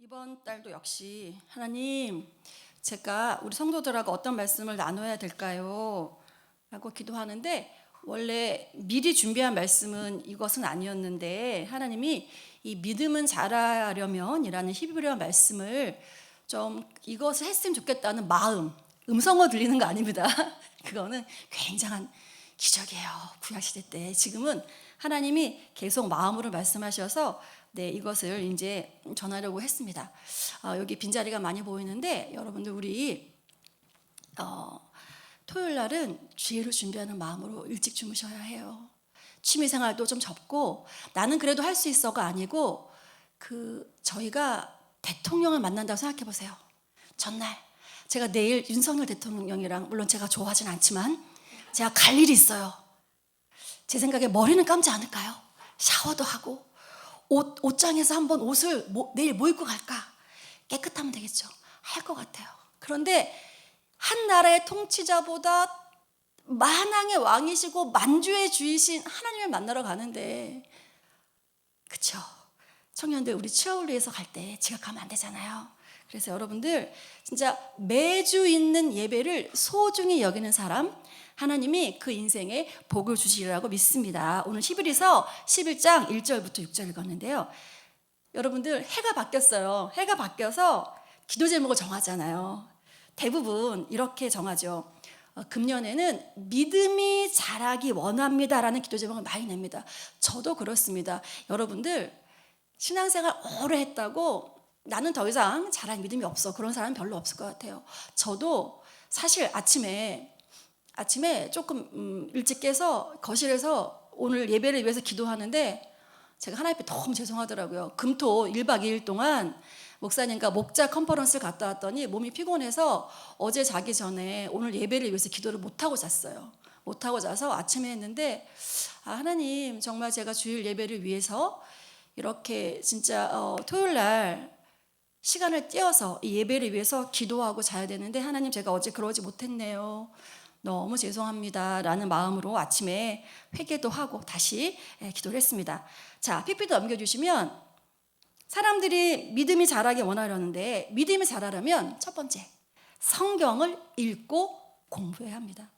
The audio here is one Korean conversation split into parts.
이번 달도 역시 하나님, 제가 우리 성도들하고 어떤 말씀을 나눠야 될까요? 라고 기도하는데, 원래 미리 준비한 말씀은 이것은 아니었는데 하나님이 이 믿음은 자라려면 이라는 히브리어 말씀을 좀 이것을 했으면 좋겠다는 마음, 음성어 들리는 거 아닙니다. 그거는 굉장한 기적이에요. 구약시대 때. 지금은 하나님이 계속 마음으로 말씀하셔서 이것을 이제 전하려고 했습니다. 여기 빈자리가 많이 보이는데 여러분들 우리 토요일 날은 주일을 준비하는 마음으로 일찍 주무셔야 해요. 취미생활도 좀 접고 나는 그래도 할 수 있어가 아니고 저희가 대통령을 만난다고 생각해 보세요. 전날 제가 내일 윤석열 대통령이랑 물론 제가 좋아하진 않지만 제가 갈 일이 있어요. 제 생각에 머리는 감지 않을까요? 샤워도 하고 옷장에서 한번 옷을 내일 뭐 입고 갈까? 깨끗하면 되겠죠. 할 것 같아요. 그런데 한 나라의 통치자보다 만왕의 왕이시고 만주의 주이신 하나님을 만나러 가는데, 그쵸? 청년들 우리 치어울리에서 갈 때 지각하면 안 되잖아요. 그래서 여러분들 진짜 매주 있는 예배를 소중히 여기는 사람, 하나님이 그 인생에 복을 주시리라고 믿습니다. 오늘 히브리서 11장 1절부터 6절 읽었는데요. 여러분들 해가 바뀌었어요. 해가 바뀌어서 기도 제목을 정하잖아요. 대부분 이렇게 정하죠. 금년에는 믿음이 자라기 원합니다라는 기도 제목을 많이 냅니다. 저도 그렇습니다. 여러분들 신앙생활 오래 했다고 나는 더 이상 자랄 믿음이 없어, 그런 사람은 별로 없을 것 같아요. 저도 사실 아침에 조금 일찍 깨서 거실에서 오늘 예배를 위해서 기도하는데 제가 하나님 앞에 너무 죄송하더라고요. 금토 1박 2일 동안 목사님과 목자 컨퍼런스를 갔다 왔더니 몸이 피곤해서 어제 자기 전에 오늘 예배를 위해서 기도를 못하고 잤어요. 못하고 자서 아침에 했는데, 하나님 정말 제가 주일 예배를 위해서 이렇게 진짜 토요일 날 시간을 떼어서 이 예배를 위해서 기도하고 자야 되는데 하나님 제가 어제 그러지 못했네요. 너무 죄송합니다 라는 마음으로 아침에 회개도 하고 다시 기도를 했습니다. 자, PPT 넘겨주시면, 사람들이 믿음이 자라기 원하려는데 믿음이 자라려면 첫 번째, 성경을 읽고 공부해야 합니다.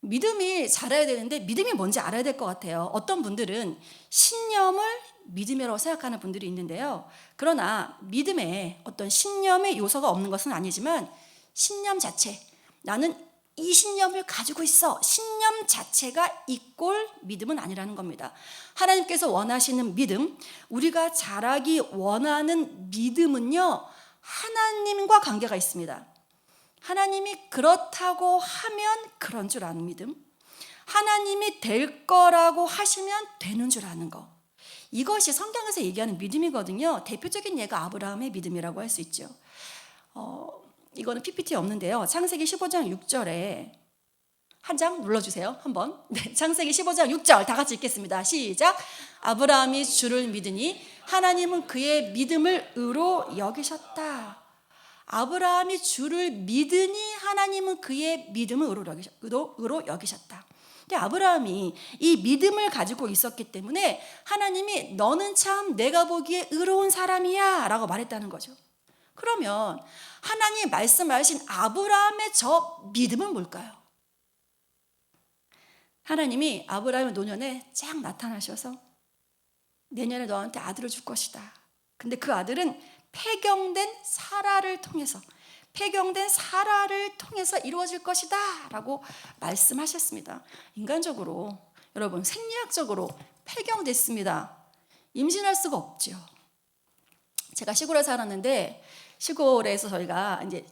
믿음이 자라야 되는데 믿음이 뭔지 알아야 될 것 같아요. 어떤 분들은 신념을 믿음이라고 생각하는 분들이 있는데요. 그러나 믿음에 어떤 신념의 요소가 없는 것은 아니지만 신념 자체, 나는 이 신념을 가지고 있어, 신념 자체가 이꼴 믿음은 아니라는 겁니다. 하나님께서 원하시는 믿음, 우리가 자라기 원하는 믿음은요, 하나님과 관계가 있습니다. 하나님이 그렇다고 하면 그런 줄 아는 믿음, 하나님이 될 거라고 하시면 되는 줄 아는 거, 이것이 성경에서 얘기하는 믿음이거든요. 대표적인 예가 아브라함의 믿음이라고 할 수 있죠. 이거는 PPT에 없는데요. 창세기 15장 6절에 한 장 눌러주세요. 한번. 네, 창세기 15장 6절 다 같이 읽겠습니다. 시작. 아브라함이 주를 믿으니 하나님은 그의 믿음을 의로 여기셨다. 아브라함이 주를 믿으니 하나님은 그의 믿음을 의로 여기셨다. 근데 아브라함이 이 믿음을 가지고 있었기 때문에 하나님이 너는 참 내가 보기에 의로운 사람이야 라고 말했다는 거죠. 그러면 하나님이 말씀하신 아브라함의 저 믿음은 뭘까요? 하나님이 아브라함의 노년에 쫙 나타나셔서 내년에 너한테 아들을 줄 것이다. 근데 그 아들은 폐경된 사라를 통해서 이루어질 것이다 라고 말씀하셨습니다. 인간적으로, 여러분 생리학적으로 폐경됐습니다. 임신할 수가 없죠. 제가 시골에 살았는데 시골에서 저희가 이제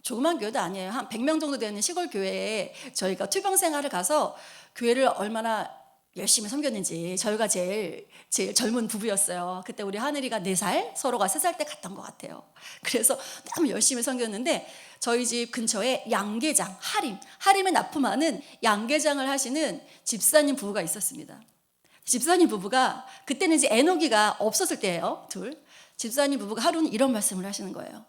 조그만 교회도 아니에요. 한 100명 정도 되는 시골 교회에 저희가 투병 생활을 가서 교회를 얼마나 열심히 섬겼는지, 저희가 제일 젊은 부부였어요. 그때 우리 하늘이가 4살, 서로가 3살 때 갔던 것 같아요. 그래서 너무 열심히 섬겼는데 저희 집 근처에 양계장, 하림에 납품하는 양계장을 하시는 집사님 부부가 있었습니다. 집사님 부부가, 그때는 이제 에너기가 없었을 때예요. 집사님 부부가 하루는 이런 말씀을 하시는 거예요.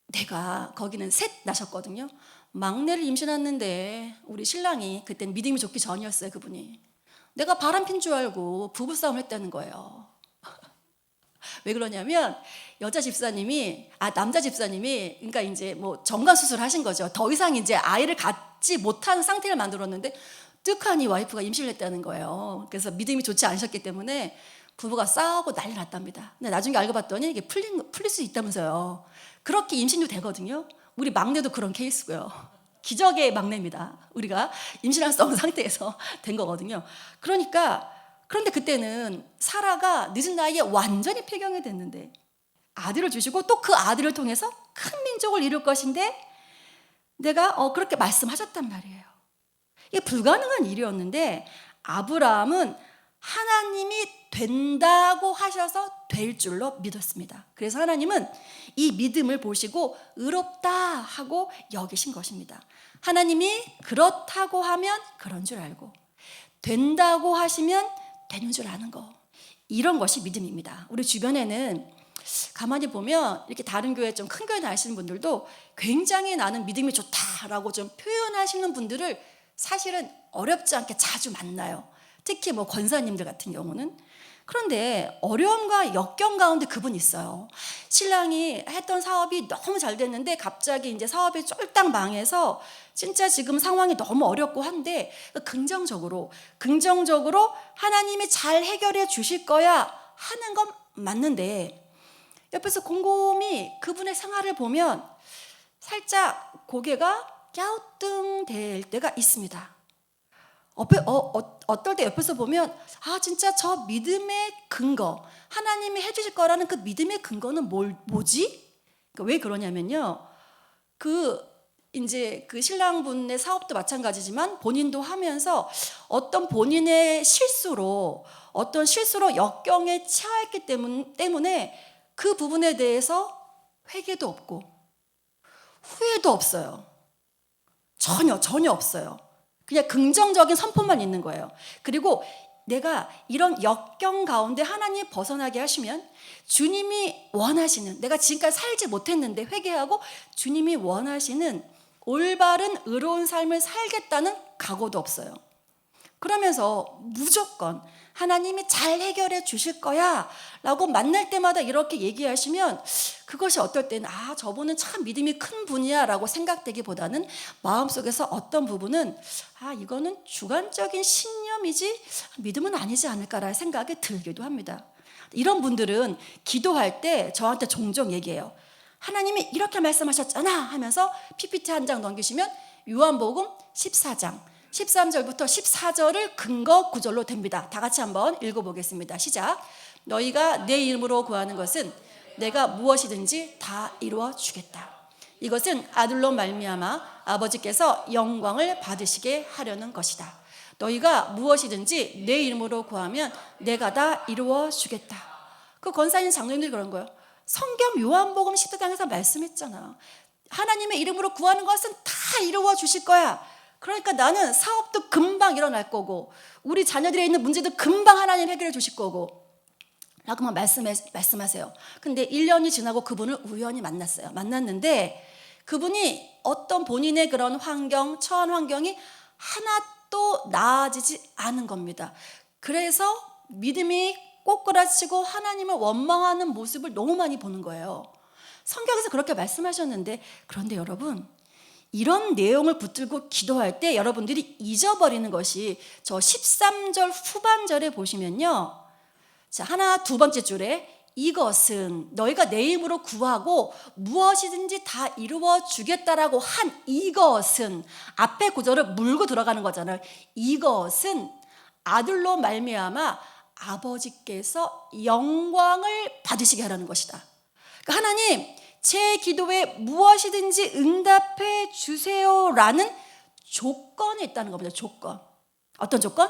내가, 거기는 셋 나셨거든요. 막내를 임신했는데 우리 신랑이, 그때는 믿음이 좋기 전이었어요. 그분이 내가 바람핀 줄 알고 부부싸움을 했다는 거예요. 왜 그러냐면 남자 집사님이 그러니까 이제 뭐 정관 수술을 하신 거죠. 더 이상 이제 아이를 갖지 못하는 상태를 만들었는데 뜨하니 와이프가 임신을 했다는 거예요. 그래서 믿음이 좋지 않으셨기 때문에 부부가 싸우고 난리 났답니다. 근데 나중에 알고 봤더니 이게 풀릴 수 있다면서요. 그렇게 임신도 되거든요. 우리 막내도 그런 케이스고요. 기적의 막내입니다. 우리가 임신할 수 없는 상태에서 된 거거든요. 그런데 그때는 사라가 늦은 나이에 완전히 폐경이 됐는데 아들을 주시고 또 그 아들을 통해서 큰 민족을 이룰 것인데 내가 그렇게 말씀하셨단 말이에요. 이게 불가능한 일이었는데 아브라함은 하나님이 된다고 하셔서 될 줄로 믿었습니다. 그래서 하나님은 이 믿음을 보시고 의롭다 하고 여기신 것입니다. 하나님이 그렇다고 하면 그런 줄 알고 된다고 하시면 되는 줄 아는 거, 이런 것이 믿음입니다. 우리 주변에는 가만히 보면 이렇게 다른 교회 좀 큰 교회 다니시는 분들도 굉장히 나는 믿음이 좋다라고 좀 표현하시는 분들을 사실은 어렵지 않게 자주 만나요. 특히 뭐 권사님들 같은 경우는. 그런데 어려움과 역경 가운데 그분이 있어요. 신랑이 했던 사업이 너무 잘 됐는데 갑자기 이제 사업이 쫄딱 망해서 진짜 지금 상황이 너무 어렵고 한데 긍정적으로 하나님이 잘 해결해 주실 거야 하는 건 맞는데 옆에서 곰곰이 그분의 생활을 보면 살짝 고개가 갸우뚱될 때가 있습니다. 어떨 때 옆에서 보면 진짜 저 믿음의 근거, 하나님이 해주실 거라는 그 믿음의 근거는 뭐지? 왜 그러냐면요, 이제 그 신랑분의 사업도 마찬가지지만 본인도 하면서 어떤 실수로 역경에 처했기 때문에 그 부분에 대해서 회개도 없고 후회도 없어요. 전혀 없어요. 그냥 긍정적인 선포만 있는 거예요. 그리고 내가 이런 역경 가운데 하나님 벗어나게 하시면 주님이 원하시는, 내가 지금까지 살지 못했는데 회개하고 주님이 원하시는 올바른 의로운 삶을 살겠다는 각오도 없어요. 그러면서 무조건 하나님이 잘 해결해 주실 거야 라고 만날 때마다 이렇게 얘기하시면 그것이 어떨 때는 저분은 참 믿음이 큰 분이야 라고 생각되기보다는 마음속에서 어떤 부분은 이거는 주관적인 신념이지 믿음은 아니지 않을까라는 생각이 들기도 합니다. 이런 분들은 기도할 때 저한테 종종 얘기해요. 하나님이 이렇게 말씀하셨잖아 하면서 PPT 한 장 넘기시면 요한복음 14장 13절부터 14절을 근거 구절로 됩니다. 다 같이 한번 읽어보겠습니다. 시작. 너희가 내 이름으로 구하는 것은 내가 무엇이든지 다 이루어 주겠다. 이것은 아들로 말미암아 아버지께서 영광을 받으시게 하려는 것이다. 너희가 무엇이든지 내 이름으로 구하면 내가 다 이루어 주겠다. 그 권사님 장로님들이 그런 거예요. 성경 요한복음 14장에서 말씀했잖아. 하나님의 이름으로 구하는 것은 다 이루어 주실 거야. 그러니까 나는 사업도 금방 일어날 거고 우리 자녀들에 있는 문제도 금방 하나님 해결해 주실 거고 라고만 말씀하세요. 근데 1년이 지나고 그분을 우연히 만났는데 그분이 어떤 본인의 그런 처한 환경이 하나도 나아지지 않은 겁니다. 그래서 믿음이 꼬꾸라치고 하나님을 원망하는 모습을 너무 많이 보는 거예요. 성경에서 그렇게 말씀하셨는데, 그런데 여러분, 이런 내용을 붙들고 기도할 때 여러분들이 잊어버리는 것이 저 13절 후반절에 보시면요, 자, 두 번째 줄에 이것은 너희가 내 이름으로 구하고 무엇이든지 다 이루어 주겠다라고 한 이것은 앞에 구절을 물고 들어가는 거잖아요. 이것은 아들로 말미암아 아버지께서 영광을 받으시게 하라는 것이다. 그러니까 하나님, 제 기도에 무엇이든지 응답해 주세요라는 조건이 있다는 겁니다. 조건. 어떤 조건?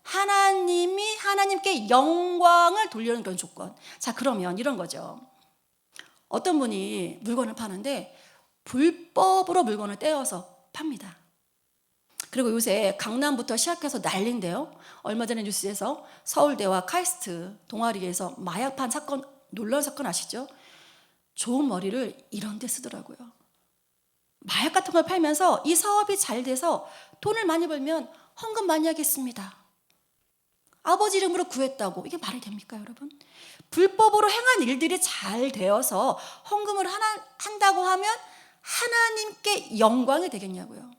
하나님께 영광을 돌리는 그런 조건. 자, 그러면 이런 거죠. 어떤 분이 물건을 파는데 불법으로 물건을 떼어서 팝니다. 그리고 요새 강남부터 시작해서 난리인데요. 얼마 전에 뉴스에서 서울대와 카이스트 동아리에서 마약판 사건, 놀라운 사건 아시죠? 좋은 머리를 이런 데 쓰더라고요. 마약 같은 걸 팔면서 이 사업이 잘 돼서 돈을 많이 벌면 헌금 많이 하겠습니다. 아버지 이름으로 구했다고. 이게 말이 됩니까, 여러분? 불법으로 행한 일들이 잘 되어서 헌금을 한다고 하면 하나님께 영광이 되겠냐고요.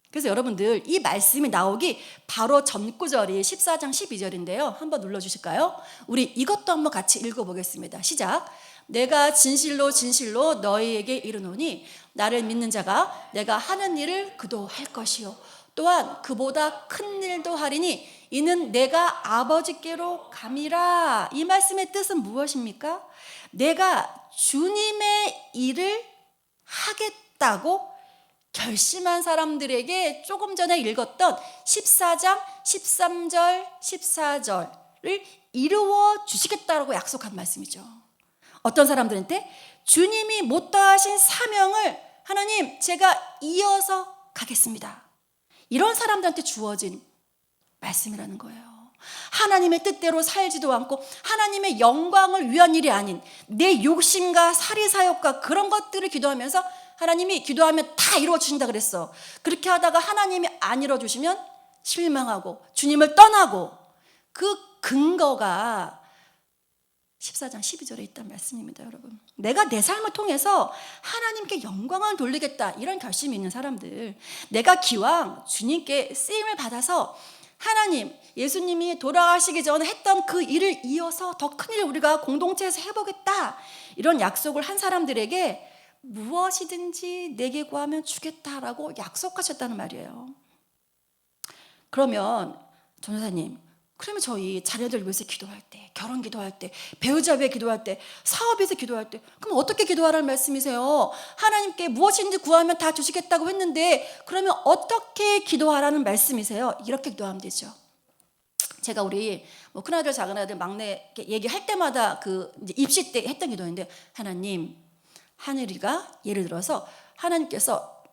그래서 여러분들 이 말씀이 나오기 바로 전 구절이 14장 12절인데요. 한번 눌러주실까요? 우리 이것도 한번 같이 읽어보겠습니다. 시작. 내가 진실로 진실로 너희에게 이르노니 나를 믿는 자가 내가 하는 일을 그도 할 것이요 또한 그보다 큰 일도 하리니 이는 내가 아버지께로 감이라. 이 말씀의 뜻은 무엇입니까? 내가 주님의 일을 하겠다고 결심한 사람들에게 조금 전에 읽었던 14장 13절 14절을 이루어 주시겠다라고 약속한 말씀이죠. 어떤 사람들한테 주님이 못 다하신 사명을 하나님 제가 이어서 가겠습니다. 이런 사람들한테 주어진 말씀이라는 거예요. 하나님의 뜻대로 살지도 않고 하나님의 영광을 위한 일이 아닌 내 욕심과 사리사욕과 그런 것들을 기도하면서 하나님이 기도하면 다 이루어 주신다 그랬어. 그렇게 하다가 하나님이 안 이루어 주시면 실망하고 주님을 떠나고 그 근거가 14장 12절에 있다는 말씀입니다, 여러분. 내가 내 삶을 통해서 하나님께 영광을 돌리겠다 이런 결심이 있는 사람들, 내가 기왕 주님께 쓰임을 받아서 하나님, 예수님이 돌아가시기 전에 했던 그 일을 이어서 더 큰 일을 우리가 공동체에서 해보겠다 이런 약속을 한 사람들에게 무엇이든지 내게 구하면 주겠다라고 약속하셨다는 말이에요. 그러면 전도사님, 그러면 저희 자녀들 위해서 기도할 때, 결혼 기도할 때, 배우자 위해 기도할 때, 사업에서 기도할 때 그럼 어떻게 기도하라는 말씀이세요? 하나님께 무엇인지 구하면 다 주시겠다고 했는데 그러면 어떻게 기도하라는 말씀이세요? 이렇게 기도하면 되죠. 제가 우리 큰아들 작은아들 막내 얘기할 때마다 그 이제 입시 때 했던 기도인데 하나님, 하늘이가 예를 들어서 하나님께서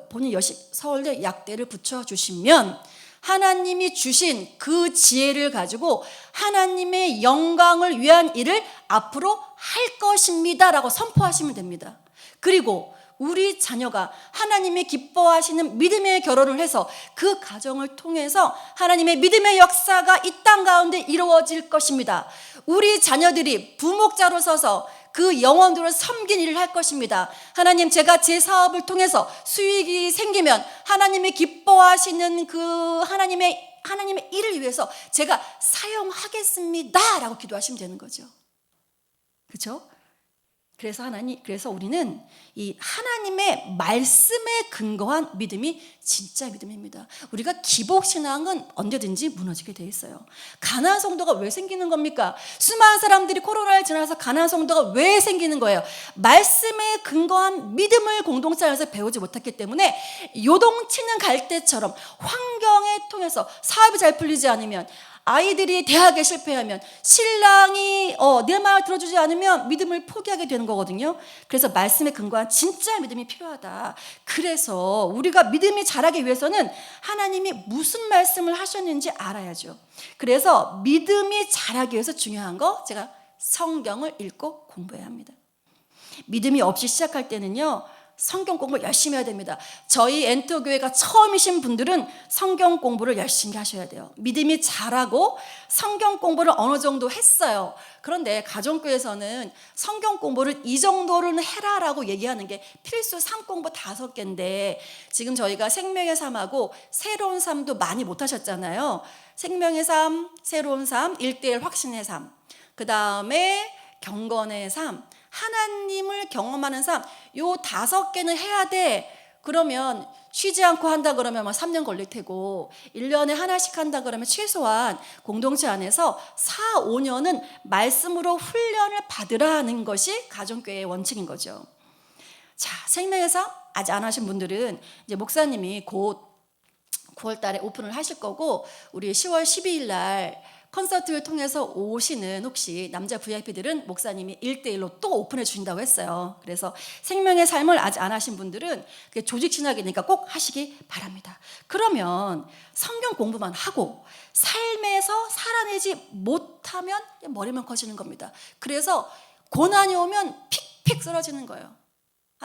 본인 서울대 약대를 붙여주시면 하나님이 주신 그 지혜를 가지고 하나님의 영광을 위한 일을 앞으로 할 것입니다 라고 선포하시면 됩니다. 그리고 우리 자녀가 하나님이 기뻐하시는 믿음의 결혼을 해서 그 가정을 통해서 하나님의 믿음의 역사가 이 땅 가운데 이루어질 것입니다. 우리 자녀들이 부목자로 서서 그 영혼들을 섬긴 일을 할 것입니다. 하나님, 제가 제 사업을 통해서 수익이 생기면 하나님이 기뻐하시는 그 하나님의 일을 위해서 제가 사용하겠습니다 라고 기도하시면 되는 거죠. 그렇죠? 그래서 우리는 이 하나님의 말씀에 근거한 믿음이 진짜 믿음입니다. 우리가 기복신앙은 언제든지 무너지게 돼 있어요. 가나안 성도가 왜 생기는 겁니까? 수많은 사람들이 코로나를 지나서 가나안 성도가 왜 생기는 거예요? 말씀에 근거한 믿음을 공동체 안에서 배우지 못했기 때문에 요동치는 갈대처럼 환경에 통해서 사업이 잘 풀리지 않으면, 아이들이 대학에 실패하면, 신랑이 내 말 들어주지 않으면 믿음을 포기하게 되는 거거든요. 그래서 말씀에 근거한 진짜 믿음이 필요하다. 그래서 우리가 믿음이 자라기 위해서는 하나님이 무슨 말씀을 하셨는지 알아야죠. 그래서 믿음이 자라기 위해서 중요한 거, 제가 성경을 읽고 공부해야 합니다. 믿음이 없이 시작할 때는요, 성경 공부를 열심히 해야 됩니다. 저희 엔터교회가 처음이신 분들은 성경 공부를 열심히 하셔야 돼요. 믿음이 자라고 성경 공부를 어느 정도 했어요. 그런데 가정교회에서는 성경 공부를 이 정도는 해라라고 얘기하는 게 필수 3공부 5개인데 지금 저희가 생명의 삶하고 새로운 삶도 많이 못 하셨잖아요. 생명의 삶, 새로운 삶, 1:1 확신의 삶, 그 다음에 경건의 삶, 하나님을 경험하는 삶, 요 5개는 해야 돼. 그러면 쉬지 않고 한다 그러면 3년 걸릴 테고 1년에 하나씩 한다 그러면 최소한 공동체 안에서 4, 5년은 말씀으로 훈련을 받으라 하는 것이 가정교회의 원칙인 거죠. 자, 생명의 삶 아직 안 하신 분들은 이제 목사님이 곧 9월 달에 오픈을 하실 거고, 우리 10월 12일 날 콘서트를 통해서 오시는 혹시 남자 VIP들은 목사님이 1:1로 또 오픈해 주신다고 했어요. 그래서 생명의 삶을 아직 안 하신 분들은 그게 조직 신학이니까 꼭 하시기 바랍니다. 그러면 성경 공부만 하고 삶에서 살아내지 못하면 머리만 커지는 겁니다. 그래서 고난이 오면 픽픽 쓰러지는 거예요.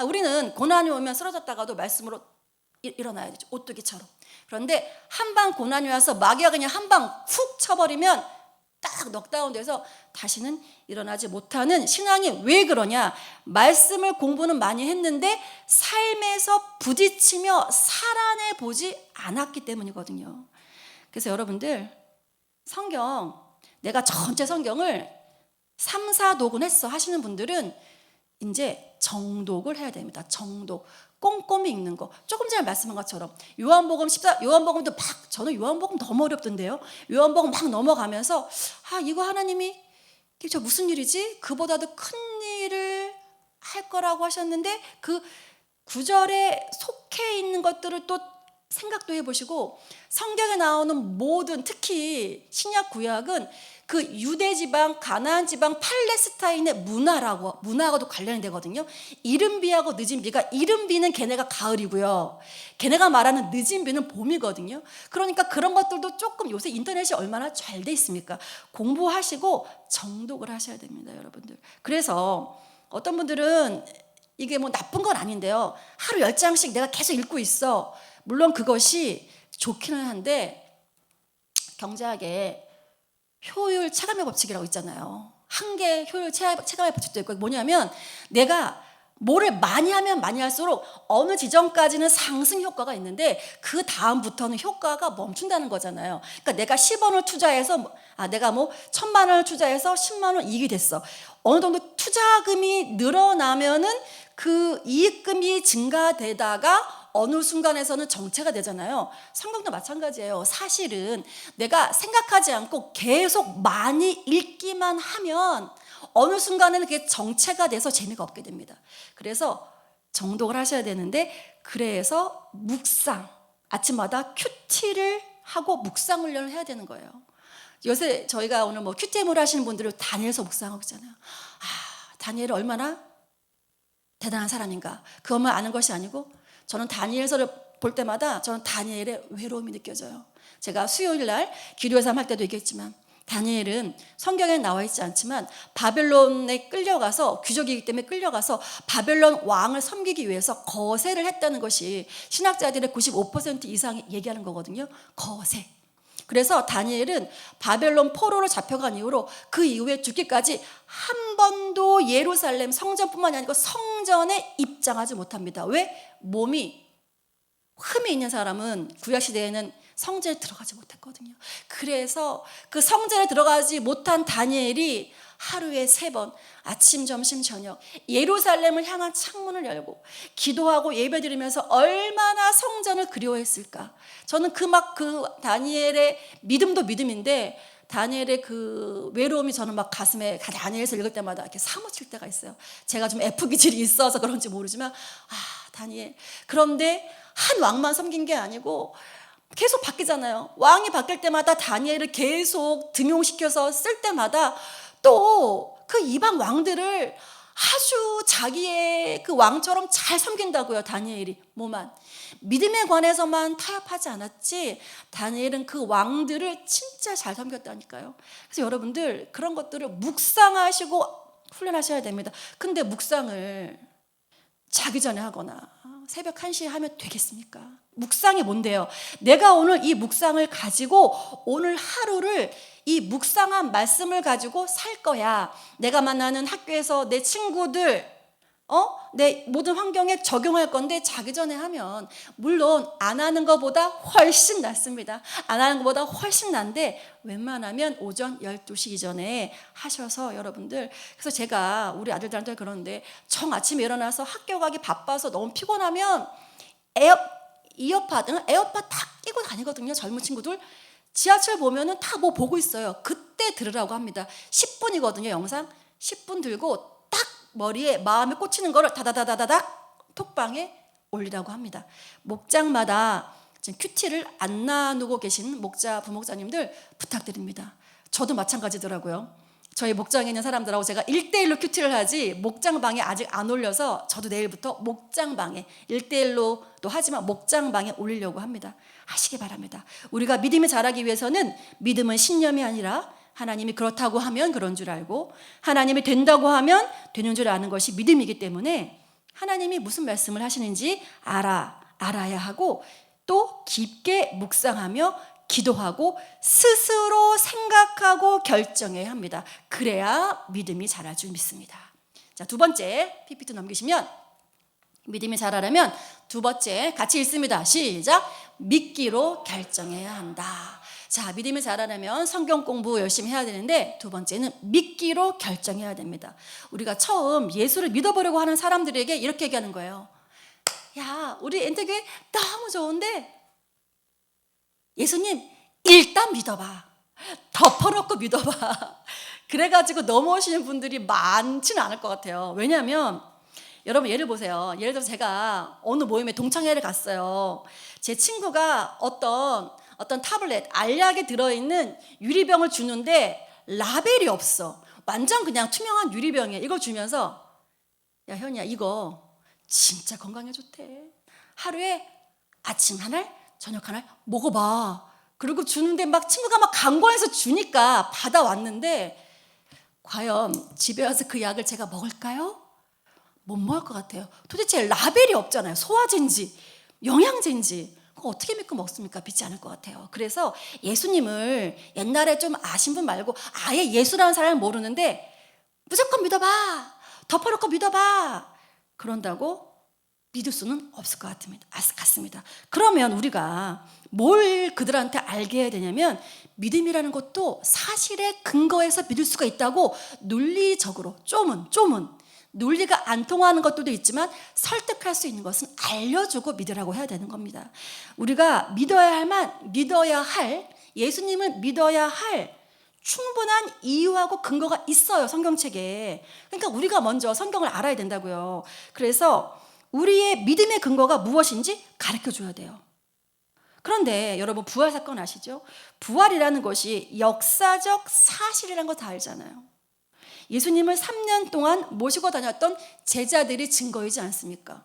우리는 고난이 오면 쓰러졌다가도 말씀으로 일어나야 되죠. 오뚜기처럼. 그런데 한 방 고난이 와서 마귀가 그냥 한 방 훅 쳐버리면 딱 넉다운돼서 다시는 일어나지 못하는 신앙이 왜 그러냐? 말씀을 공부는 많이 했는데 삶에서 부딪히며 살아내 보지 않았기 때문이거든요. 그래서 여러분들 성경, 내가 전체 성경을 3, 4독은 했어 하시는 분들은 이제 정독을 해야 됩니다. 정독. 꼼꼼히 읽는 거. 조금 전에 말씀한 것처럼 요한복음도 막, 저는 요한복음 너무 어렵던데요. 요한복음 막 넘어가면서 이거 하나님이 이게 저 무슨 일이지? 그보다도 큰 일을 할 거라고 하셨는데 그 구절에 속해 있는 것들을 또 생각도 해보시고, 성경에 나오는 모든, 특히 신약 구약은 그 유대 지방, 가나안 지방, 팔레스타인의 문화하고도 관련이 되거든요. 이른 비하고 늦은 비가, 이른 비는 걔네가 가을이고요, 걔네가 말하는 늦은 비는 봄이거든요. 그러니까 그런 것들도 조금, 요새 인터넷이 얼마나 잘 돼 있습니까? 공부하시고 정독을 하셔야 됩니다, 여러분들. 그래서 어떤 분들은 이게 뭐 나쁜 건 아닌데요, 하루 10장씩 내가 계속 읽고 있어. 물론 그것이 좋기는 한데, 경제학에 효율 체감의 법칙이라고 있잖아요. 한계 효율 체감의 법칙도 있고, 뭐냐면 내가 뭐를 많이 하면 많이 할수록 어느 지점까지는 상승 효과가 있는데 그 다음부터는 효과가 멈춘다는 거잖아요. 그러니까 내가 10원을 투자해서 내가 뭐 1,000만 원을 투자해서 10만 원 이익이 됐어. 어느 정도 투자금이 늘어나면은 그 이익금이 증가되다가 어느 순간에서는 정체가 되잖아요. 성경도 마찬가지예요. 사실은 내가 생각하지 않고 계속 많이 읽기만 하면 어느 순간에는 그게 정체가 돼서 재미가 없게 됩니다. 그래서 정독을 하셔야 되는데, 그래서 묵상, 아침마다 큐티를 하고 묵상 훈련을 해야 되는 거예요. 요새 저희가 오늘 뭐 큐티엠을 하시는 분들은 다니엘서 묵상하고 있잖아요. 다니엘이 얼마나 대단한 사람인가, 그것만 아는 것이 아니고, 저는 다니엘서를 볼 때마다 저는 다니엘의 외로움이 느껴져요. 제가 수요일 날 기도의 삶 할 때도 얘기했지만, 다니엘은 성경에 나와 있지 않지만 바벨론에 끌려가서, 귀족이기 때문에 끌려가서 바벨론 왕을 섬기기 위해서 거세를 했다는 것이 신학자들의 95% 이상이 얘기하는 거거든요. 거세. 그래서 다니엘은 바벨론 포로로 잡혀간 이후로 그 이후에 죽기까지 한 번도 예루살렘 성전뿐만이 아니고 성전에 입장하지 못합니다. 왜? 몸이 흠이 있는 사람은 구약시대에는 성전에 들어가지 못했거든요. 그래서 그 성전에 들어가지 못한 다니엘이 하루에 3번, 아침, 점심, 저녁 예루살렘을 향한 창문을 열고 기도하고 예배드리면서 얼마나 성전을 그리워했을까. 저는 그 다니엘의 믿음도 믿음인데, 다니엘의 그 외로움이 저는 막 가슴에, 다니엘서 읽을 때마다 이렇게 사무칠 때가 있어요. 제가 좀 F 기질이 있어서 그런지 모르지만, 다니엘. 그런데 한 왕만 섬긴 게 아니고 계속 바뀌잖아요. 왕이 바뀔 때마다 다니엘을 계속 등용시켜서 쓸 때마다 또 그 이방 왕들을 아주 자기의 그 왕처럼 잘 섬긴다고요. 다니엘이. 뭐만 믿음에 관해서만 타협하지 않았지, 다니엘은 그 왕들을 진짜 잘 섬겼다니까요. 그래서 여러분들 그런 것들을 묵상하시고 훈련하셔야 됩니다. 근데 묵상을 자기 전에 하거나 새벽 1시에 하면 되겠습니까? 묵상이 뭔데요? 내가 오늘 이 묵상을 가지고 오늘 하루를 이 묵상한 말씀을 가지고 살 거야. 내가 만나는 학교에서 내 친구들, 내 모든 환경에 적용할 건데, 자기 전에 하면 물론 안 하는 것보다 훨씬 낫습니다. 안 하는 것보다 훨씬 난데, 웬만하면 오전 12시 이전에 하셔서 여러분들. 그래서 제가 우리 아들들한테 그러는데, 아침에 일어나서 학교 가기 바빠서 너무 피곤하면 에어팟 다 끼고 다니거든요. 젊은 친구들 지하철 보면은 다 뭐 보고 있어요. 그때 들으라고 합니다. 10분이거든요. 영상 10분 들고 딱 머리에 마음에 꽂히는 거를 다다다다닥 톡방에 올리라고 합니다. 목장마다 지금 큐티를 안 나누고 계신 목자 부목자님들 부탁드립니다. 저도 마찬가지더라고요. 저희 목장에 있는 사람들하고 제가 1대1로 큐티를 하지 목장방에 아직 안 올려서, 저도 내일부터 목장방에 1대1로도 하지만 목장방에 올리려고 합니다. 하시기 바랍니다. 우리가 믿음이 자라기 위해서는, 믿음은 신념이 아니라 하나님이 그렇다고 하면 그런 줄 알고, 하나님이 된다고 하면 되는 줄 아는 것이 믿음이기 때문에, 하나님이 무슨 말씀을 하시는지 알아야 하고, 또 깊게 묵상하며 기도하고 스스로 생각하고 결정해야 합니다. 그래야 믿음이 자랄 줄 믿습니다. 자, 두 번째 PPT 넘기시면 믿음이 자라려면 두 번째 같이 읽습니다. 시작. 믿기로 결정해야 한다. 자, 믿음이 자라려면 성경 공부 열심히 해야 되는데 두 번째는 믿기로 결정해야 됩니다. 우리가 처음 예수를 믿어보려고 하는 사람들에게 이렇게 얘기하는 거예요. 야, 우리 엔터교회 너무 좋은데 예수님 일단 믿어봐. 덮어놓고 믿어봐. 그래가지고 넘어오시는 분들이 많지는 않을 것 같아요. 왜냐하면 여러분 예를 보세요. 예를 들어서 제가 어느 모임에 동창회를 갔어요. 제 친구가 어떤 타블렛 알약에 들어있는 유리병을 주는데 라벨이 없어. 완전 그냥 투명한 유리병에 이걸 주면서 야 현이야 이거 진짜 건강에 좋대. 하루에 아침 하나 저녁 하나 먹어봐. 그리고 주는데 막 친구가 막 강권해서 주니까 받아왔는데 과연 집에 와서 그 약을 제가 먹을까요? 못 먹을 것 같아요. 도대체 라벨이 없잖아요. 소화제인지 영양제인지 그거 어떻게 믿고 먹습니까? 믿지 않을 것 같아요. 그래서 예수님을 옛날에 좀 아신 분 말고 아예 예수라는 사람을 모르는데 무조건 믿어봐. 덮어놓고 믿어봐. 그런다고 믿을 수는 없을 것 같습니다. 그러면 우리가 뭘 그들한테 알게 해야 되냐면 믿음이라는 것도 사실에 근거해서 믿을 수가 있다고 논리적으로 좀은 논리가 안 통하는 것들도 있지만 설득할 수 있는 것은 알려주고 믿으라고 해야 되는 겁니다. 우리가 믿어야 할 예수님을 믿어야 할 충분한 이유하고 근거가 있어요. 성경책에. 그러니까 우리가 먼저 성경을 알아야 된다고요. 그래서 우리의 믿음의 근거가 무엇인지 가르쳐줘야 돼요. 그런데 여러분 부활 사건 아시죠? 부활이라는 것이 역사적 사실이라는 거 다 알잖아요. 예수님을 3년 동안 모시고 다녔던 제자들이 증거이지 않습니까?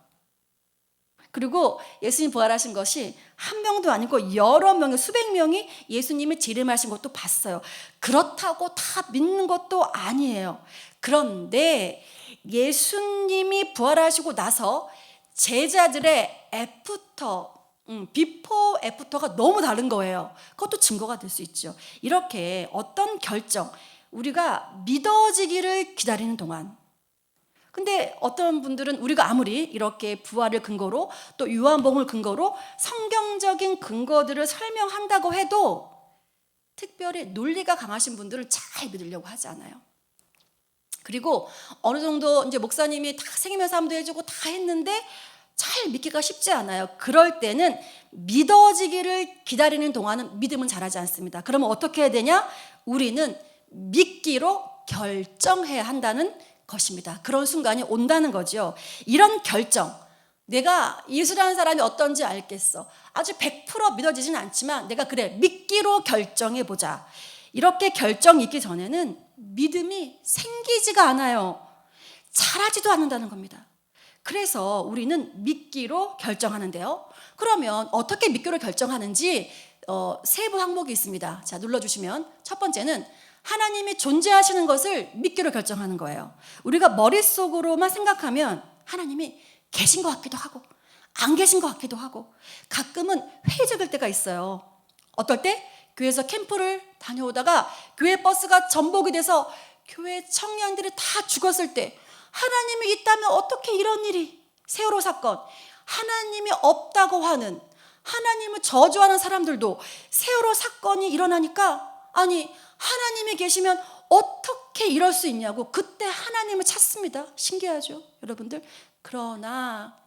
그리고 예수님 부활하신 것이 한 명도 아니고 여러 명의 수백 명이 예수님을 재림하신 것도 봤어요. 그렇다고 다 믿는 것도 아니에요. 그런데 예수님이 부활하시고 나서 제자들의 비포 애프터가 너무 다른 거예요. 그것도 증거가 될 수 있죠. 이렇게 어떤 결정, 우리가 믿어지기를 기다리는 동안 근데 어떤 분들은 우리가 아무리 이렇게 부활을 근거로 또 요한복음을 근거로 성경적인 근거들을 설명한다고 해도 특별히 논리가 강하신 분들은 잘 믿으려고 하지 않아요. 그리고 어느 정도 이제 목사님이 다 생일면 사람도 해주고 다 했는데 잘 믿기가 쉽지 않아요. 그럴 때는 믿어지기를 기다리는 동안은 믿음은 자라지 않습니다. 그러면 어떻게 해야 되냐? 우리는 믿기로 결정해야 한다는 것입니다. 그런 순간이 온다는 거죠. 이런 결정, 내가 예수라는 사람이 어떤지 알겠어. 아주 100% 믿어지진 않지만 내가 그래 믿기로 결정해보자. 이렇게 결정이 있기 전에는 믿음이 생기지가 않아요. 자라지도 않는다는 겁니다. 그래서 우리는 믿기로 결정하는데요. 그러면 어떻게 믿기로 결정하는지 세부 항목이 있습니다. 자, 눌러주시면 첫 번째는 하나님이 존재하시는 것을 믿기로 결정하는 거예요. 우리가 머릿속으로만 생각하면 하나님이 계신 것 같기도 하고 안 계신 것 같기도 하고 가끔은 회의적일 때가 있어요. 어떨 때? 교회에서 캠프를 다녀오다가 교회 버스가 전복이 돼서 교회 청년들이 다 죽었을 때 하나님이 있다면 어떻게 이런 일이 세월호 사건 하나님이 없다고 하는 하나님을 저주하는 사람들도 세월호 사건이 일어나니까 아니 하나님이 계시면 어떻게 이럴 수 있냐고 그때 하나님을 찾습니다. 신기하죠 여러분들? 그러나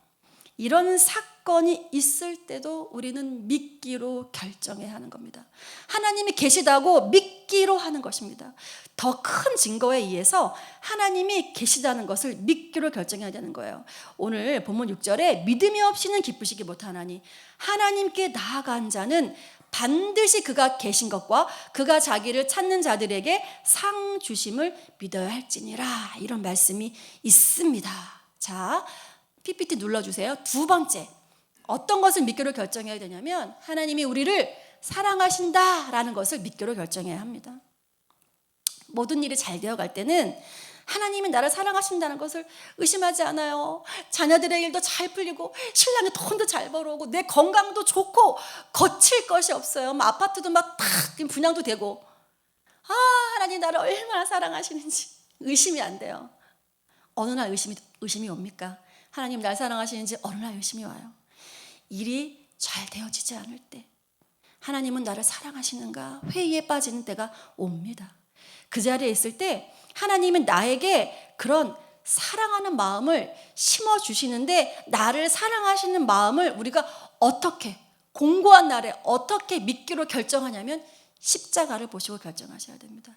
이런 사건이 있을 때도 우리는 믿기로 결정해야 하는 겁니다. 하나님이 계시다고 믿기로 하는 것입니다. 더 큰 증거에 의해서 하나님이 계시다는 것을 믿기로 결정해야 되는 거예요. 오늘 본문 6절에 믿음이 없이는 기쁘시기 못하나니 하나님께 나아간 자는 반드시 그가 계신 것과 그가 자기를 찾는 자들에게 상 주심을 믿어야 할지니라 이런 말씀이 있습니다. 자, PPT 눌러주세요. 두 번째, 어떤 것을 믿기로 결정해야 되냐면 하나님이 우리를 사랑하신다라는 것을 믿기로 결정해야 합니다. 모든 일이 잘 되어갈 때는 하나님이 나를 사랑하신다는 것을 의심하지 않아요. 자녀들의 일도 잘 풀리고 신랑이 돈도 잘 벌어오고 내 건강도 좋고 거칠 것이 없어요. 막 아파트도 막 탁 분양도 되고, 아, 하나님 나를 얼마나 사랑하시는지 의심이 안 돼요. 어느 날 의심이 옵니까? 하나님 날 사랑하시는지 어느 날 의심이 와요. 일이 잘 되어지지 않을 때 하나님은 나를 사랑하시는가 회의에 빠지는 때가 옵니다. 그 자리에 있을 때 하나님은 나에게 그런 사랑하는 마음을 심어주시는데, 나를 사랑하시는 마음을 우리가 어떻게, 공고한 날에 어떻게 믿기로 결정하냐면 십자가를 보시고 결정하셔야 됩니다.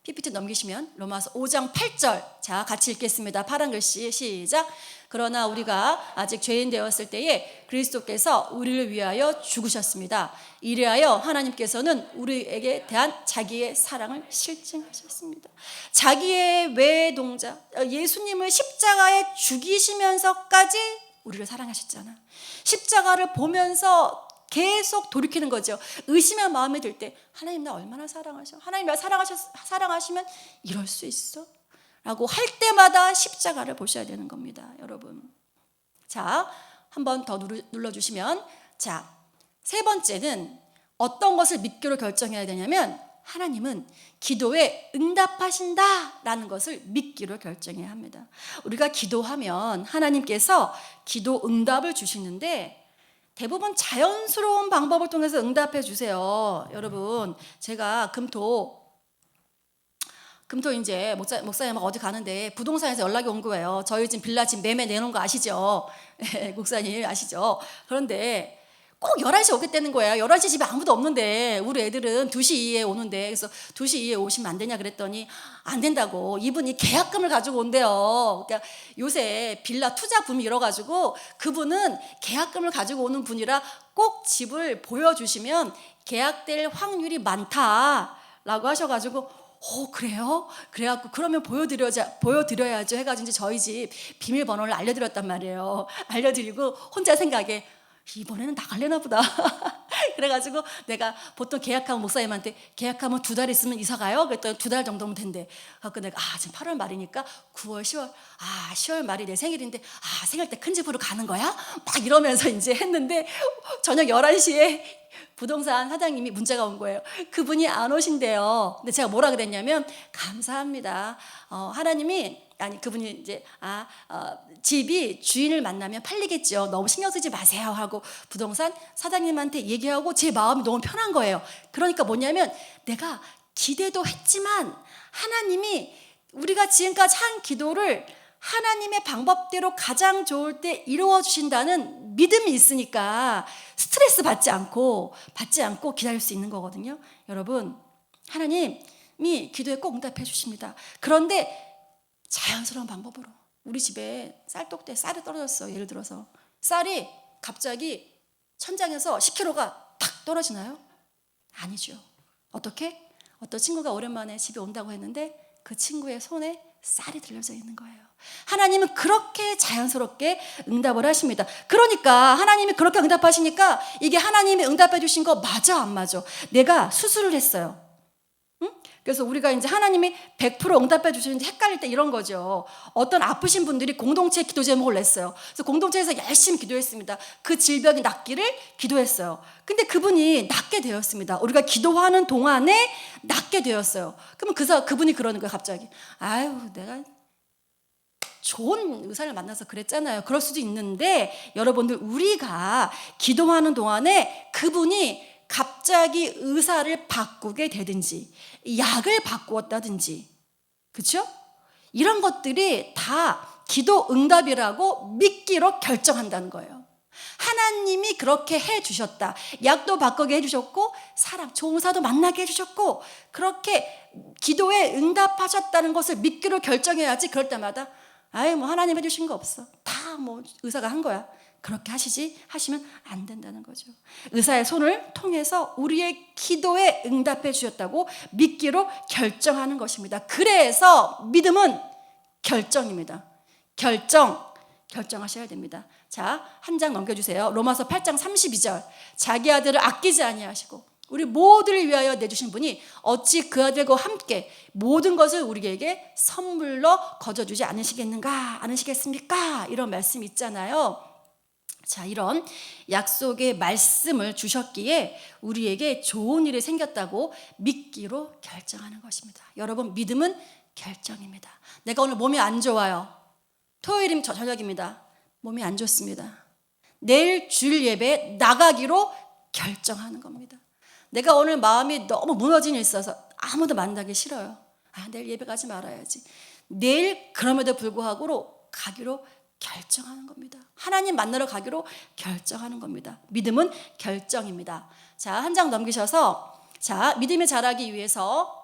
PPT 넘기시면 로마서 5장 8절, 자 같이 읽겠습니다. 파란 글씨 시작. 그러나 우리가 아직 죄인 되었을 때에 그리스도께서 우리를 위하여 죽으셨습니다. 이리하여 하나님께서는 우리에게 대한 자기의 사랑을 실증하셨습니다. 자기의 외동자 예수님을 십자가에 죽이시면서까지 우리를 사랑하셨잖아. 십자가를 보면서 계속 돌이키는 거죠. 의심의 마음이 들 때 하나님 나 얼마나 사랑하셔? 하나님 나 사랑하시면 이럴 수 있어? 라고 할 때마다 십자가를 보셔야 되는 겁니다, 여러분. 자, 한 번 더 눌러주시면, 자, 세 번째는 어떤 것을 믿기로 결정해야 되냐면 하나님은 기도에 응답하신다라는 것을 믿기로 결정해야 합니다. 우리가 기도하면 하나님께서 기도 응답을 주시는데 대부분 자연스러운 방법을 통해서 응답해 주세요. 여러분, 제가 금토 이제 목사님 어디 가는데 부동산에서 연락이 온 거예요. 저희 집 빌라 지금 매매 내놓은 거 아시죠? 목사님 아시죠? 그런데 꼭 11시에 오겠다는 거예요. 11시 집에 아무도 없는데 우리 애들은 2시 이후에 오는데, 그래서 2시 이후에 오시면 안 되냐 그랬더니 안 된다고. 이분이 계약금을 가지고 온대요. 그러니까 요새 빌라 투자 붐이 일어가지고 그분은 계약금을 가지고 오는 분이라 꼭 집을 보여주시면 계약될 확률이 많다라고 하셔가지고, 그래요? 그래갖고 그러면 보여드려야죠 해가지고 이제 저희 집 비밀번호를 알려드렸단 말이에요. 알려드리고 혼자 생각에 이번에는 나갈래나 보다. 그래가지고 내가 보통 계약하면 목사님한테 계약하면 2달 있으면 이사 가요? 그랬더니 2달 정도면 된대. 그래서 내가 지금 8월 말이니까 9월 10월 10월 말이 내 생일인데 생일 때 큰 집으로 가는 거야? 막 이러면서 이제 했는데 저녁 11시에 부동산 사장님이 문자가 온 거예요. 그분이 안 오신대요. 근데 제가 뭐라 그랬냐면 감사합니다. 그분이 이제 집이 주인을 만나면 팔리겠죠. 너무 신경 쓰지 마세요 하고 부동산 사장님한테 얘기하고 제 마음이 너무 편한 거예요. 그러니까 뭐냐면 내가 기대도 했지만 하나님이 우리가 지금까지 한 기도를 하나님의 방법대로 가장 좋을 때 이루어 주신다는 믿음이 있으니까 스트레스 받지 않고 기다릴 수 있는 거거든요. 여러분, 하나님이 기도에 꼭 응답해 주십니다. 그런데 자연스러운 방법으로, 우리 집에 쌀떡대 쌀이 떨어졌어. 예를 들어서 쌀이 갑자기 천장에서 10kg가 탁 떨어지나요? 아니죠. 어떻게? 어떤 친구가 오랜만에 집에 온다고 했는데 그 친구의 손에 쌀이 들려져 있는 거예요. 하나님은 그렇게 자연스럽게 응답을 하십니다. 그러니까 하나님이 그렇게 응답하시니까 이게 하나님이 응답해 주신 거 맞아 안 맞아? 내가 수술을 했어요. 그래서 우리가 이제 하나님이 100% 응답해 주시는지 헷갈릴 때 이런 거죠. 어떤 아프신 분들이 공동체 기도 제목을 냈어요. 그래서 공동체에서 열심히 기도했습니다. 그 질병이 낫기를 기도했어요. 근데 그분이 낫게 되었습니다. 우리가 기도하는 동안에 낫게 되었어요. 그러면 그분이 그러는 거예요. 갑자기 내가 좋은 의사를 만나서 그랬잖아요. 그럴 수도 있는데 여러분들, 우리가 기도하는 동안에 그분이 갑자기 의사를 바꾸게 되든지 약을 바꾸었다든지, 그렇죠? 이런 것들이 다 기도 응답이라고 믿기로 결정한다는 거예요. 하나님이 그렇게 해주셨다. 약도 바꾸게 해주셨고 좋은 의사도 만나게 해주셨고 그렇게 기도에 응답하셨다는 것을 믿기로 결정해야지. 그럴 때마다 하나님 해주신 거 없어. 다 의사가 한 거야. 그렇게 하시면 안 된다는 거죠. 의사의 손을 통해서 우리의 기도에 응답해 주셨다고 믿기로 결정하는 것입니다. 그래서 믿음은 결정입니다. 결정하셔야 됩니다. 자, 한 장 넘겨주세요. 로마서 8장 32절. 자기 아들을 아끼지 아니하시고 우리 모두를 위하여 내주신 분이 어찌 그 아들과 함께 모든 것을 우리에게 선물로 거저주지 않으시겠습니까? 이런 말씀이 있잖아요. 자, 이런 약속의 말씀을 주셨기에 우리에게 좋은 일이 생겼다고 믿기로 결정하는 것입니다. 여러분, 믿음은 결정입니다. 내가 오늘 몸이 안 좋아요. 토요일이면 저녁입니다. 몸이 안 좋습니다. 내일 주일 예배에 나가기로 결정하는 겁니다. 내가 오늘 마음이 너무 무너진 일이 있어서 아무도 만나기 싫어요. 내일 예배 가지 말아야지. 내일 그럼에도 불구하고 가기로 결정하는 겁니다. 하나님 만나러 가기로 결정하는 겁니다. 믿음은 결정입니다. 자, 한 장 넘기셔서, 자, 믿음이 자라기 위해서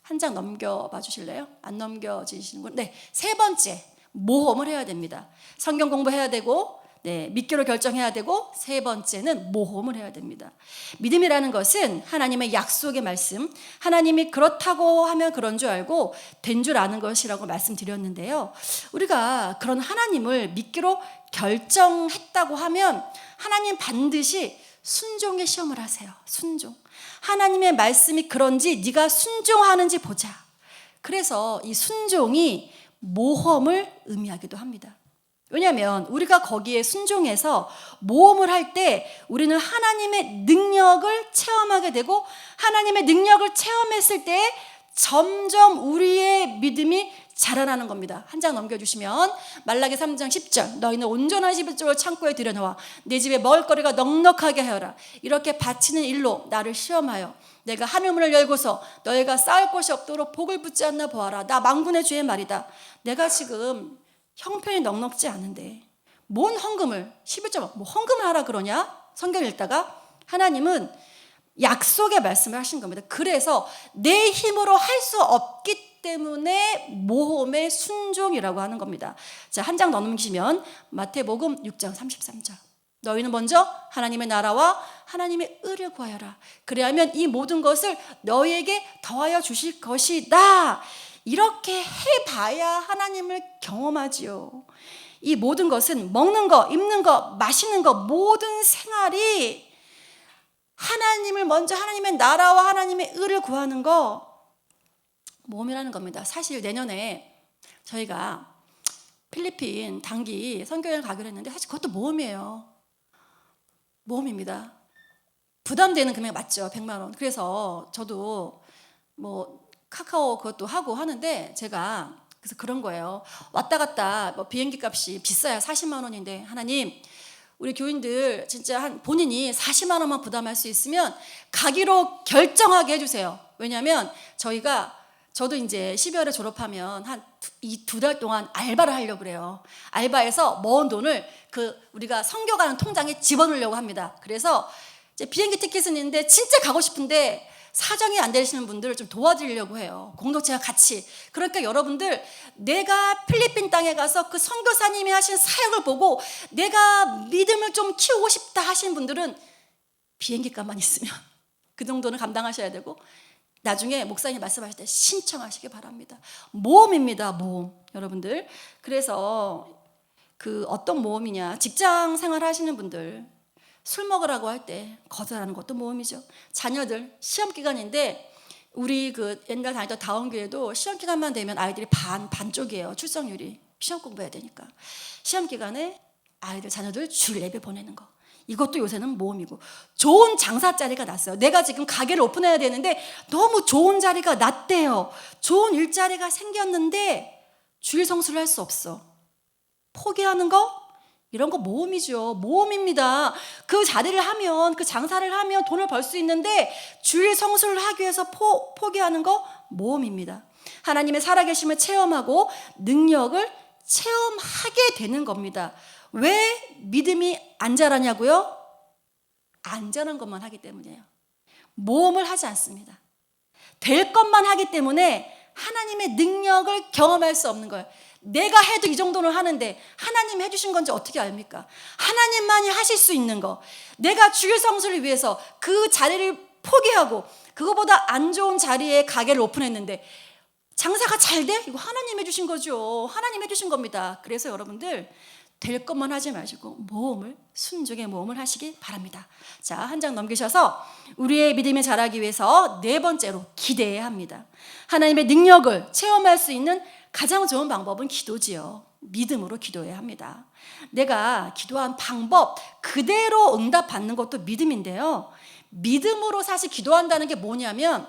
한 장 넘겨봐 주실래요? 안 넘겨지시는군. 네, 세 번째, 모험을 해야 됩니다. 성경 공부해야 되고, 네, 믿기로 결정해야 되고, 세 번째는 모험을 해야 됩니다. 믿음이라는 것은 하나님의 약속의 말씀, 하나님이 그렇다고 하면 그런 줄 알고 된 줄 아는 것이라고 말씀드렸는데요. 우리가 그런 하나님을 믿기로 결정했다고 하면 하나님 반드시 순종의 시험을 하세요. 순종. 하나님의 말씀이 그런지 네가 순종하는지 보자. 그래서 이 순종이 모험을 의미하기도 합니다. 왜냐하면 우리가 거기에 순종해서 모험을 할 때 우리는 하나님의 능력을 체험하게 되고, 하나님의 능력을 체험했을 때 점점 우리의 믿음이 자라나는 겁니다. 한 장 넘겨주시면 말라기 3장 10절, 너희는 온전한 11조를 창고에 들여놓아 내 집에 먹을 거리가 넉넉하게 하여라. 이렇게 바치는 일로 나를 시험하여 내가 하늘문을 열고서 너희가 쌓을 곳이 없도록 복을 붙지 않나 보아라. 나 만군의 주의 말이다. 내가 지금 형편이 넉넉지 않은데 뭔 헌금을 11조 뭐 헌금을 하라 그러냐? 성경 읽다가 하나님은 약속의 말씀을 하신 겁니다. 그래서 내 힘으로 할 수 없기 때문에 모험의 순종이라고 하는 겁니다. 자, 한 장 넘기시면 마태복음 6장 33절. 너희는 먼저 하나님의 나라와 하나님의 의를 구하여라. 그래야면 이 모든 것을 너희에게 더하여 주실 것이다. 이렇게 해봐야 하나님을 경험하지요. 이 모든 것은 먹는 거, 입는 거, 마시는 거, 모든 생활이 하나님을 먼저, 하나님의 나라와 하나님의 의를 구하는 거 모험이라는 겁니다. 사실 내년에 저희가 필리핀 단기 선교여행 가기로 했는데 사실 그것도 모험이에요. 모험입니다. 부담되는 금액 맞죠? 100만 원. 그래서 저도 뭐 카카오 그것도 하고 하는데 제가 그래서 그런 거예요. 왔다 갔다 뭐 비행기 값이 비싸야 40만 원인데 하나님, 우리 교인들 진짜 본인이 40만 원만 부담할 수 있으면 가기로 결정하게 해주세요. 왜냐하면 저도 이제 12월에 졸업하면 한 이 2달 동안 알바를 하려고 그래요. 알바해서 모은 돈을 우리가 선교 가는 통장에 집어넣으려고 합니다. 그래서 이제 비행기 티켓은 있는데 진짜 가고 싶은데 사정이 안 되시는 분들을 좀 도와드리려고 해요. 공동체와 같이. 그러니까 여러분들, 내가 필리핀 땅에 가서 그 선교사님이 하신 사역을 보고 내가 믿음을 좀 키우고 싶다 하시는 분들은 비행기 값만 있으면 그 정도는 감당하셔야 되고, 나중에 목사님 말씀하실 때 신청하시기 바랍니다. 모험입니다. 모험. 여러분들, 그래서 어떤 모험이냐, 직장 생활 하시는 분들 술 먹으라고 할 때 거절하는 것도 모험이죠. 자녀들 시험 기간인데, 우리 옛날 다니던 다원교회도 시험 기간만 되면 아이들이 반쪽이에요. 출석률이. 시험 공부해야 되니까. 시험 기간에 자녀들 줄 예배 보내는 거. 이것도 요새는 모험이고, 좋은 장사 자리가 났어요. 내가 지금 가게를 오픈해야 되는데 너무 좋은 자리가 났대요. 좋은 일자리가 생겼는데 주일 성수를 할 수 없어. 포기하는 거? 이런 거 모험이죠. 모험입니다. 그 자리를 하면, 그 장사를 하면 돈을 벌 수 있는데 주일 성수를 하기 위해서 포기하는 거 모험입니다. 하나님의 살아계심을 체험하고 능력을 체험하게 되는 겁니다. 왜 믿음이 안 자라냐고요? 안전한 것만 하기 때문이에요. 모험을 하지 않습니다. 될 것만 하기 때문에 하나님의 능력을 경험할 수 없는 거예요. 내가 해도 이 정도는 하는데 하나님이 해주신 건지 어떻게 압니까? 하나님만이 하실 수 있는 거. 내가 주일 성수를 위해서 그 자리를 포기하고 그거보다 안 좋은 자리에 가게를 오픈했는데 장사가 잘 돼? 이거 하나님 해주신 거죠. 하나님 해주신 겁니다. 그래서 여러분들, 될 것만 하지 마시고 순종의 모험을 하시기 바랍니다. 자, 한 장 넘기셔서 우리의 믿음이 자라기 위해서 네 번째로 기대해야 합니다. 하나님의 능력을 체험할 수 있는 가장 좋은 방법은 기도지요. 믿음으로 기도해야 합니다. 내가 기도한 방법 그대로 응답받는 것도 믿음인데요. 믿음으로 사실 기도한다는 게 뭐냐면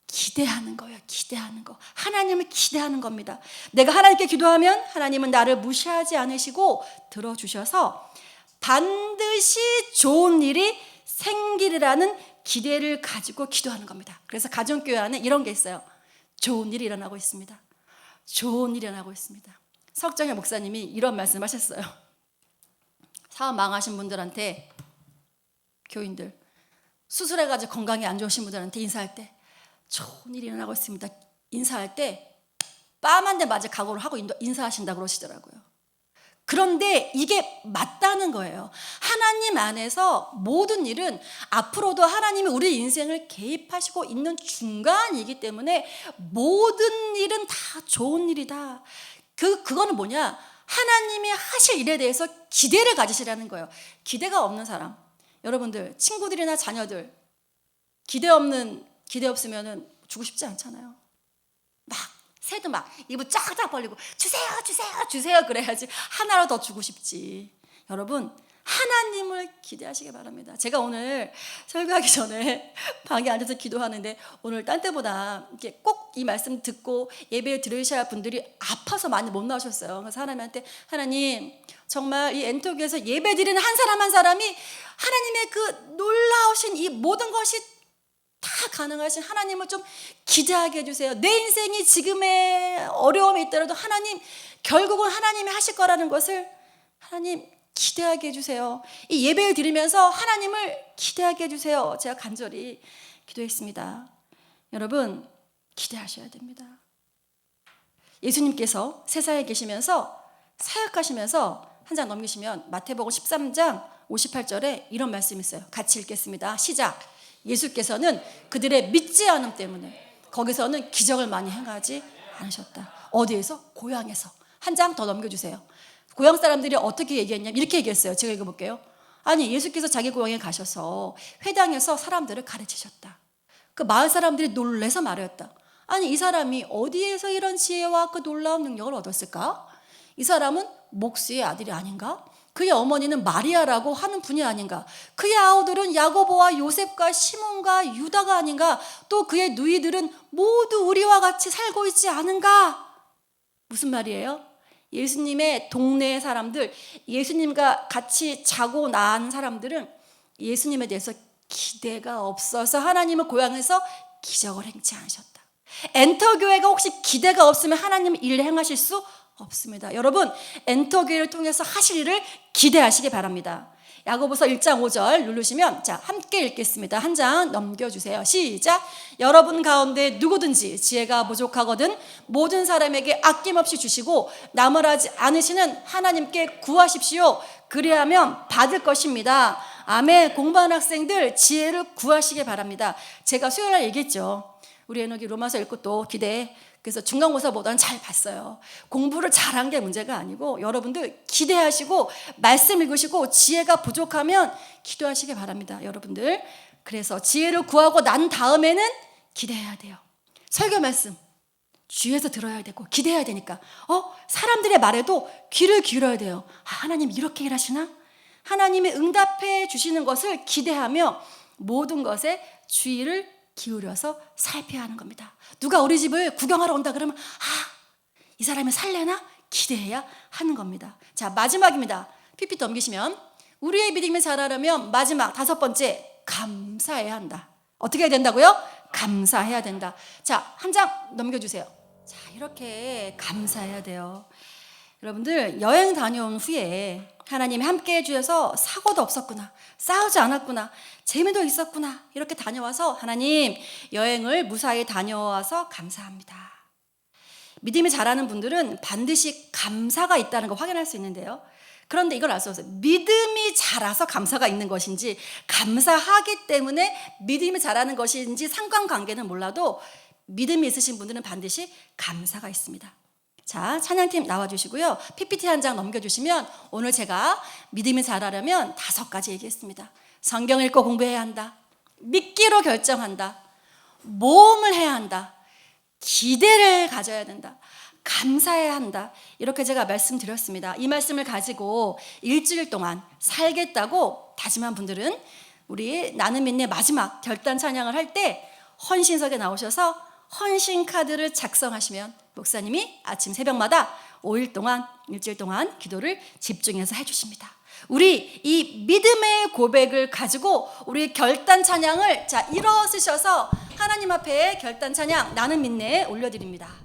기대하는 거예요. 기대하는 거. 하나님을 기대하는 겁니다. 내가 하나님께 기도하면 하나님은 나를 무시하지 않으시고 들어주셔서 반드시 좋은 일이 생기리라는 기대를 가지고 기도하는 겁니다. 그래서 가정교회 안에 이런 게 있어요. 좋은 일이 일어나고 있습니다. 좋은 일이 일어나고 있습니다. 석정혜 목사님이 이런 말씀하셨어요. 사업 망하신 분들한테, 교인들 수술해가지고 건강이 안 좋으신 분들한테 인사할 때 좋은 일이 일어나고 있습니다. 인사할 때 뺨 한 대 맞을 각오를 하고 인사하신다고 그러시더라고요. 그런데 이게 맞다는 거예요. 하나님 안에서 모든 일은 앞으로도 하나님이 우리 인생을 개입하시고 있는 중간이기 때문에 모든 일은 다 좋은 일이다. 그거는 뭐냐? 하나님이 하실 일에 대해서 기대를 가지시라는 거예요. 기대가 없는 사람, 여러분들 친구들이나 자녀들 기대 없으면은 주고 싶지 않잖아요. 새도 입을 쫙쫙 벌리고 주세요 그래야지 하나로 더 주고 싶지. 여러분 하나님을 기대하시기 바랍니다. 제가 오늘 설교하기 전에 방에 앉아서 기도하는데 오늘 딴 때보다 이렇게 꼭 이 말씀 듣고 예배 들으셔야 할 분들이 아파서 많이 못 나오셨어요. 그래서 하나님한테 하나님 정말 이 엔터교에서 예배 드리는 한 사람 한 사람이 하나님의 그 놀라우신 이 모든 것이 다 가능하신 하나님을 좀 기대하게 해주세요. 내 인생이 지금의 어려움이 있더라도 하나님 결국은 하나님이 하실 거라는 것을 하나님 기대하게 해주세요. 이 예배를 드리면서 하나님을 기대하게 해주세요. 제가 간절히 기도했습니다. 여러분 기대하셔야 됩니다. 예수님께서 세상에 계시면서 사역하시면서 한 장 넘기시면 마태복음 13장 58절에 이런 말씀이 있어요. 같이 읽겠습니다. 시작. 예수께서는 그들의 믿지 않음 때문에 거기서는 기적을 많이 행하지 않으셨다. 어디에서? 고향에서. 한 장 더 넘겨주세요. 고향 사람들이 어떻게 얘기했냐면 이렇게 얘기했어요. 제가 읽어볼게요. 아니 예수께서 자기 고향에 가셔서 회당에서 사람들을 가르치셨다. 그 마을 사람들이 놀라서 말했다. 아니 이 사람이 어디에서 이런 지혜와 그 놀라운 능력을 얻었을까? 이 사람은 목수의 아들이 아닌가? 그의 어머니는 마리아라고 하는 분이 아닌가? 그의 아우들은 야고보와 요셉과 시몬과 유다가 아닌가? 또 그의 누이들은 모두 우리와 같이 살고 있지 않은가? 무슨 말이에요? 예수님의 동네 사람들, 예수님과 같이 자고 난 사람들은 예수님에 대해서 기대가 없어서 하나님의 고향에서 기적을 행치 않으셨다. 엔터교회가 혹시 기대가 없으면 하나님 일 행하실 수 없습니다. 여러분 엔터교회를 통해서 하실 일을 기대하시기 바랍니다. 야고보서 1장 5절 누르시면 자 함께 읽겠습니다. 한 장 넘겨주세요. 시작. 여러분 가운데 누구든지 지혜가 부족하거든 모든 사람에게 아낌없이 주시고 나무라지 않으시는 하나님께 구하십시오. 그리하면 받을 것입니다. 아멘. 공부하는 학생들 지혜를 구하시기 바랍니다. 제가 수요일날 얘기했죠. 우리 에너기 로마서 읽고 또 기대. 그래서 중간고사보다는 잘 봤어요. 공부를 잘한 게 문제가 아니고 여러분들 기대하시고 말씀 읽으시고 지혜가 부족하면 기도하시기 바랍니다. 여러분들. 그래서 지혜를 구하고 난 다음에는 기대해야 돼요. 설교 말씀 주위에서 들어야 되고 기대해야 되니까 사람들의 말에도 귀를 기울여야 돼요. 하나님 이렇게 일하시나? 하나님이 응답해 주시는 것을 기대하며 모든 것에 주의를 기울여서 살펴야 하는 겁니다. 누가 우리 집을 구경하러 온다 그러면 이 사람이 살래나? 기대해야 하는 겁니다. 자 마지막입니다. PPT 넘기시면 우리의 믿음이 자라려면 마지막 5번째 감사해야 한다. 어떻게 해야 된다고요? 감사해야 된다. 자 한 장 넘겨주세요. 자 이렇게 감사해야 돼요. 여러분들 여행 다녀온 후에 하나님이 함께 해주셔서 사고도 없었구나, 싸우지 않았구나, 재미도 있었구나 이렇게 다녀와서 하나님 여행을 무사히 다녀와서 감사합니다. 믿음이 자라는 분들은 반드시 감사가 있다는 걸 확인할 수 있는데요. 그런데 이걸 알 수 없어요. 믿음이 자라서 감사가 있는 것인지 감사하기 때문에 믿음이 자라는 것인지 상관관계는 몰라도 믿음이 있으신 분들은 반드시 감사가 있습니다. 자, 찬양팀 나와주시고요. PPT 한 장 넘겨주시면 오늘 제가 믿음이 자라려면 5가지 얘기했습니다. 성경 읽고 공부해야 한다. 믿기로 결정한다. 모험을 해야 한다. 기대를 가져야 된다. 감사해야 한다. 이렇게 제가 말씀드렸습니다. 이 말씀을 가지고 일주일 동안 살겠다고 다짐한 분들은 우리 나는 믿네 마지막 결단 찬양을 할 때 헌신석에 나오셔서 헌신 카드를 작성하시면 목사님이 아침 새벽마다 5일 동안 일주일 동안 기도를 집중해서 해주십니다. 우리 이 믿음의 고백을 가지고 우리 결단 찬양을 일어서셔서 하나님 앞에 결단 찬양 나는 믿네 올려드립니다.